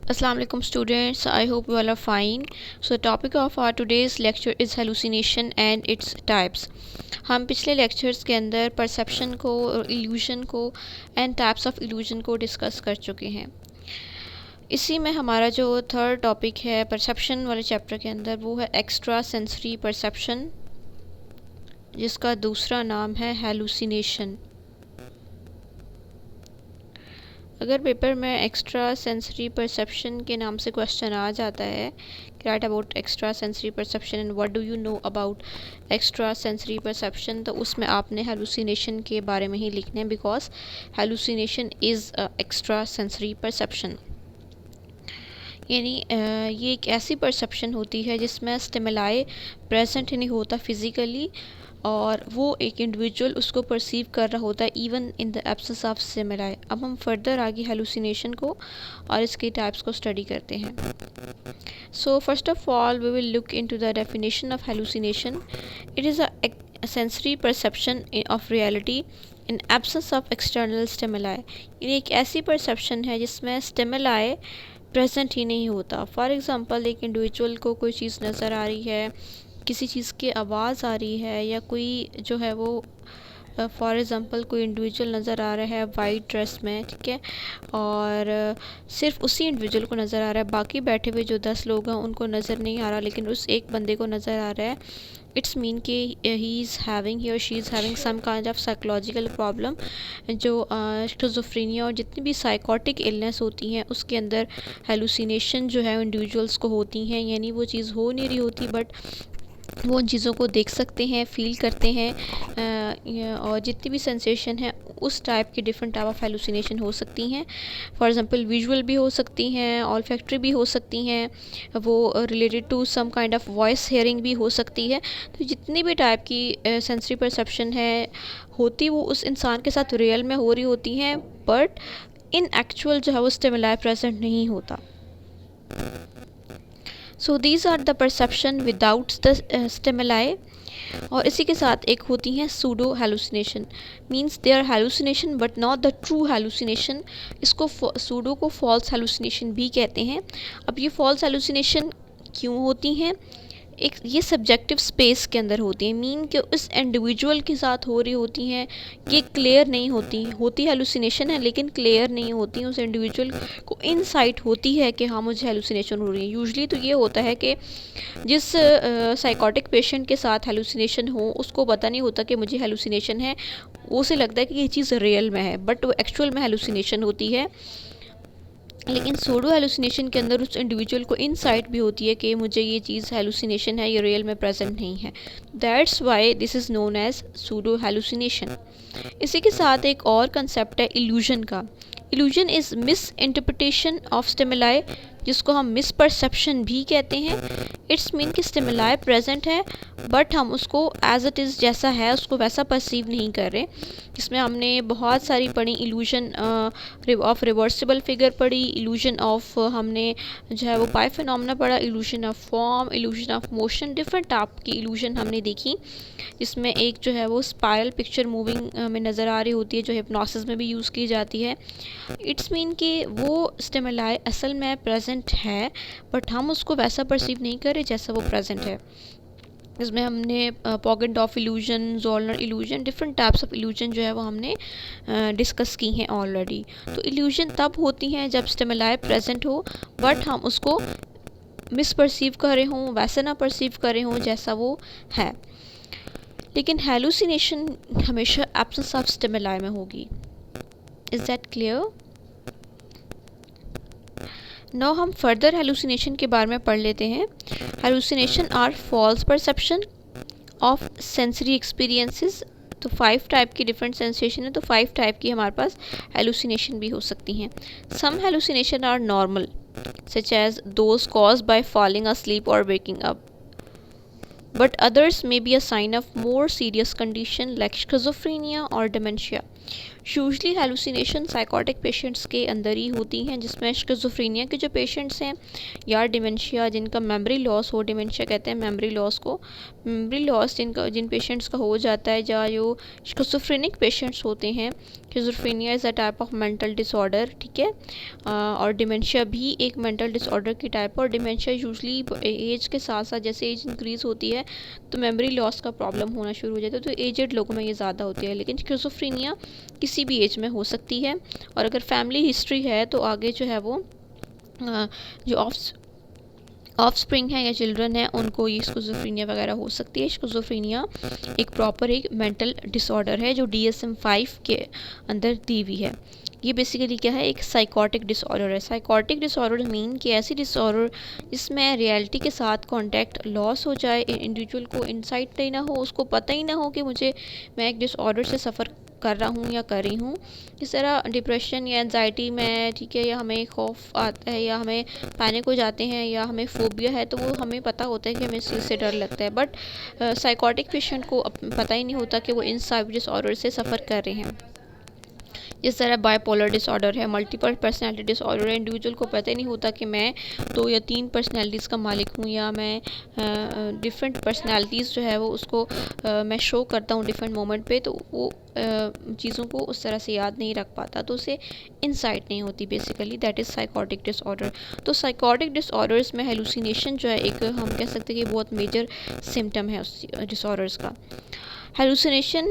Assalamu alaikum students, I hope you all are fine. So the topic of our today's lecture is hallucination and its types. हम पिछले lectures के अंदर perception को, illusion को and types of illusion को discuss कर चुके हैं. इसी में हमारा जो थर्ड टॉपिक है perception वाले चैप्टर के अंदर वो है एक्स्ट्रा सेंसरी perception, जिसका दूसरा नाम है hallucination. अगर पेपर में एक्स्ट्रा सेंसरी परसेप्शन के नाम से क्वेश्चन आ जाता है, right about extra sensory perception and what do you know about extra sensory perception, तो उसमें आपने हेलुसिनेशन के बारे में ही लिखना है, because hallucination is extra sensory perception. यानी ये एक ऐसी परसेप्शन होती है जिसमें स्टिमुलाई प्रेजेंट नहीं होता फिज़िकली, और वो एक इंडिविजुअल उसको परसीव कर रहा होता है even in the absence of stimuli. अब हम फर्दर आगे हेलुसिनेशन को और इसके टाइप्स को स्टडी करते हैं. So first of all we will look into the definition of hallucination. It is a sensory perception of reality in absence of external stimuli. ये एक ऐसी परसेप्शन है जिसमें स्टिमुलाई प्रेजेंट ही नहीं होता. फॉर एग्ज़ाम्पल, एक इंडिविजुअल को कोई चीज़ नज़र आ रही है, किसी चीज़ की आवाज़ आ रही है, या कोई जो है वो फॉर एग्ज़ाम्पल कोई इंडिविजुअल नज़र आ रहा है वाइट ड्रेस में, ठीक है, और सिर्फ उसी इंडिविजुअल को नज़र आ रहा है, बाकी बैठे हुए जो 10 लोग हैं उनको नज़र नहीं आ रहा, लेकिन उस एक बंदे को नज़र आ रहा है. इट्स मीन कि ही इज़ हैविंग, ही और she is having some kind of psychological problem. जो स्किज़ोफ्रेनिया और जितनी भी साइकोटिक इलनेस होती हैं उसके अंदर हेलुसिनेशन जो है इंडिविजुअल्स को होती हैं. यानी वो चीज़ हो नहीं रही होती, बट वो उन चीज़ों को देख सकते हैं, फील करते हैं, और जितनी भी सेंसेशन है उस टाइप की डिफरेंट टाइप ऑफ हेलुसिनेशन हो सकती हैं. फॉर एग्जांपल विजुअल भी हो सकती हैं, ऑल्फैक्टरी भी हो सकती हैं, वो related to some kind of voice hearing भी हो सकती है. तो जितनी भी टाइप की सेंसरी परसेप्शन है होती, वो उस इंसान के साथ रियल में हो रही होती हैं, बट इन एक्चुअल जो है वो स्टिमुलाई प्रेजेंट नहीं होता. So these are the perception without the stimuli. और इसी के साथ एक होती हैं pseudo hallucination. Means they are hallucination but not the true hallucination. इसको सूडो को फॉल्स हेलुसिनेशन भी कहते हैं. अब ये फॉल्स हेलुसिनेशन क्यों होती हैं? एक ये सब्जेक्टिव स्पेस के अंदर होती हैं, मीन कि उस इंडिविजुअल के साथ हो रही होती हैं, ये क्लियर नहीं होती हेलुसिनेशन है, लेकिन क्लियर नहीं होती. उस इंडिविजुअल को इनसाइट होती है कि हाँ मुझे हेलुसिनेशन हो रही है. यूजुअली तो ये होता है कि जिस साइकोटिक पेशेंट के साथ हेलुसिनेशन हो उसको पता नहीं होता कि मुझे हेलुसिनेशन है, वो उसे लगता है कि ये चीज़ रियल में है, बट वो एक्चुअल में हेलुसिनेशन होती है. लेकिन सूडो हेलुसिनेशन के अंदर उस इंडिविजुअल को इनसाइट भी होती है कि मुझे ये चीज़ हेलुसिनेशन है, ये रियल में प्रेजेंट नहीं है. That's why this is known as pseudo hallucination. इसी के साथ एक और कंसेप्ट है इल्यूजन का. Illusion is misinterpretation of stimuli, जिसको हम मिस परसेप्शन भी कहते हैं. इट्स मीन कि स्टिमुलाई प्रेजेंट है बट हम उसको एज इट इज़ जैसा है उसको वैसा परसीव नहीं कर रहे. जिसमें हमने बहुत सारी पढ़ी, इल्यूजन ऑफ रिवर्सिबल फिगर पढ़ी, इल्यूजन ऑफ हमने जो है वो पाई फिनोमेना पढ़ा, illusion of form, illusion of motion, different type की इल्यूजन हमने देखी. जिसमें एक जो है वो स्पायरल पिक्चर मूविंग में नज़र आ रही होती है, जो हिप्नोसिस में भी यूज़ की जाती है. इट्स मीन कि वो स्टिमुलाई असल में प्रेजेंट है बट हम उसको वैसा परसीव नहीं कर रहे जैसा वो प्रेजेंट है. इसमें हमने pocket of illusion, Zollner illusion, different types of illusion जो है वो हमने डिस्कस की हैं ऑलरेडी. तो इल्यूजन तब होती हैं जब स्टिमुलाई प्रेजेंट हो बट हम उसको मिस परसीव कर रहे हों, वैसे ना परसीव कर रहे हों जैसा वो है. लेकिन हेलुसिनेशन हमेशा एब्सेंस ऑफ स्टिमुलाई में होगी. Is that clear? नाउ हम फर्दर हेलुसिनेशन के बारे में पढ़ लेते हैं. Hallucination are false perception of sensory experiences. तो 5 टाइप की डिफरेंट सेंसेशन है, तो 5 टाइप की हमारे पास हेलुसिनेशन भी हो सकती हैं. Some hallucination are normal such as those caused by falling asleep or waking up, but others may be a sign of more serious condition like schizophrenia or dementia. Usually hallucination psychotic patients के अंदर ही होती हैं, जिसमें schizophrenia के जो patients हैं या dementia जिनका मेमोरी लॉस हो, डिमेंशिया कहते हैं मेमोरी लॉस को, मेमोरी लॉस जिन पेशेंट्स का हो जाता है, या जो स्किज़ोफ्रेनिक पेशेंट्स होते हैं schizophrenia is a type of mental disorder, ठीक है। और डिमेंशिया भी एक मेंटल डिसऑर्डर की टाइप है, और डिमेंशिया यूजली एज के साथ साथ जैसे एज इंक्रीज होती है तो मेमोरी लॉस का प्रॉब्लम होना शुरू हो जाता है, तो एजेड लोगों में ये ज़्यादा होती है। लेकिन शिज़ोफ्रेनिया किसी भी एज में हो सकती है, और अगर फैमिली हिस्ट्री है तो आगे जो है वो जो ऑफस्प्रिंग है या चिल्ड्रन है उनको ये स्किज़ोफ्रेनिया वगैरह हो सकती है। स्किज़ोफ्रेनिया एक प्रॉपर एक मेंटल डिसऑर्डर है जो DSM-5 के अंदर दी हुई है। ये बेसिकली क्या है, एक साइकोटिक डिसऑर्डर है। साइकोटिक डिसऑर्डर मीन कि ऐसी डिसऑर्डर जिसमें रियलिटी के साथ कांटेक्ट लॉस हो जाए, इंडिविजुअल को इंसाइट नहीं ना हो, उसको पता ही ना हो कि मैं एक डिसऑर्डर से सफ़र कर रहा हूँ या कर रही हूँ। इस तरह डिप्रेशन या एंजाइटी में, ठीक है, या हमें खौफ आता है या हमें पैनिक हो जाते हैं या हमें फोबिया है, तो वो हमें पता होता है कि हमें इस चीज़ से डर लगता है। बट साइकोटिक पेशेंट को पता ही नहीं होता कि वो इन सब डिसऑर्डर से सफ़र कर रहे हैं। जिस तरह बाइपोलर डिसऑर्डर है, मल्टीपल पर्सनैलिटी डिसऑर्डर है, इंडिविजुअल को पता ही नहीं होता कि मैं 2 या 3 पर्सनैलिटीज़ का मालिक हूँ, या मैं डिफरेंट पर्सनैलिटीज़ जो है वो उसको मैं शो करता हूँ डिफरेंट मोमेंट पे, तो वो चीज़ों को उस तरह से याद नहीं रख पाता, तो उसे इंसाइट नहीं होती। Basically that is psychotic disorder. तो साइकोटिक डिसऑर्डर्स में हेलुसिनेशन जो है एक हम कह सकते हैं कि बहुत मेजर सिम्टम है उस डिसऑर्डर्स का। Hallucination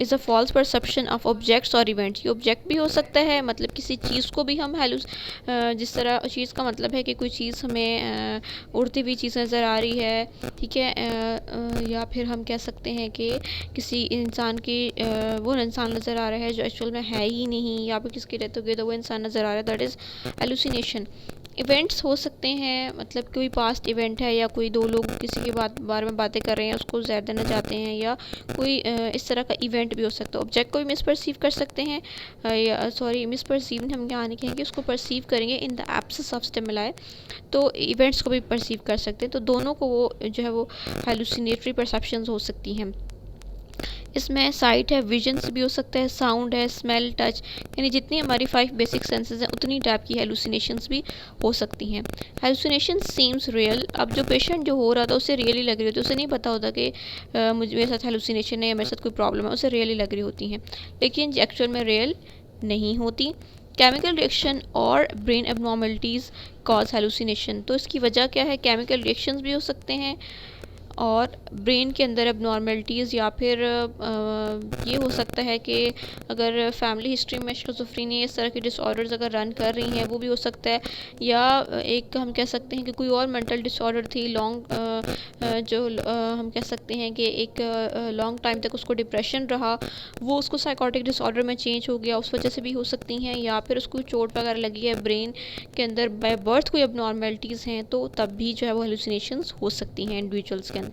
is a false perception of objects और इवेंट्स। ये ऑब्जेक्ट भी हो सकता है, मतलब किसी चीज़ को भी हम जिस तरह चीज़ का मतलब है कि कोई चीज़ हमें उड़ती हुई चीज़ नज़र आ रही है, ठीक है, या फिर हम कह सकते हैं कि किसी इंसान की वो इंसान नज़र आ रहा है जो एक्चुअल में है ही नहीं, या फिर किसकी डेथ हो गई तो वो इंसान नज़र आ रहा है, दैट इज़ हेलुसिनेशन। इवेंट्स हो सकते हैं, मतलब कोई पास्ट इवेंट है या कोई दो लोग किसी के बारे में बातें कर रहे हैं, उसको ज़हर देना चाहते हैं, या कोई इस तरह का इवेंट भी हो सकता है। ऑब्जेक्ट को भी मिसपर्सीव कर सकते हैं, या सॉरी मिसपर्सीव हम यहाँ नहीं कहेंगे, उसको परसीव करेंगे in the absence of stimuli, तो इवेंट्स को भी परसीव कर सकते हैं। तो दोनों को वो जो है वो हेलुसिनेटरी परसेप्शंस हो सकती हैं। इसमें साइट है, विजन्स भी हो सकता है, साउंड है, स्मेल, टच, यानी जितनी हमारी 5 बेसिक सेंसेस हैं उतनी टाइप की हेलुसिनेशंस भी हो सकती हैं। Hallucination seems real. अब जो पेशेंट जो हो रहा था उसे रियली लग रही होती है, उसे नहीं पता होता कि मुझे मेरे साथ हेलुसिनेशन है या मेरे साथ कोई प्रॉब्लम है, उसे रियली लग रही होती हैं, लेकिन एक्चुअल में रियल नहीं होती। केमिकल रिएक्शन और ब्रेन एबनॉर्मलिटीज़ कॉज हेलुसिनेशन। तो इसकी वजह क्या है, केमिकल रिएक्शंस भी हो सकते हैं और ब्रेन के अंदर एबनॉर्मलिटीज़, या फिर ये हो सकता है कि अगर फैमिली हिस्ट्री में शिज़ोफ्रेनिया इस तरह की डिसऑर्डर्स अगर रन कर रही हैं वो भी हो सकता है, या एक हम कह सकते हैं कि कोई और मेंटल डिसऑर्डर थी लॉन्ग जो हम कह सकते हैं कि एक लॉन्ग टाइम तक उसको डिप्रेशन रहा, वो उसको साइकोटिक डिसऑर्डर में चेंज हो गया, उस वजह से भी हो सकती हैं, या फिर उसको चोट वगैरह लगी है ब्रेन के अंदर, बाय बर्थ कोई एबनॉर्मलिटीज़ हैं, तो तब भी जो है वो हेलुसिनेशंस हो सकती हैं इंडिविजुअल्स के अंदर।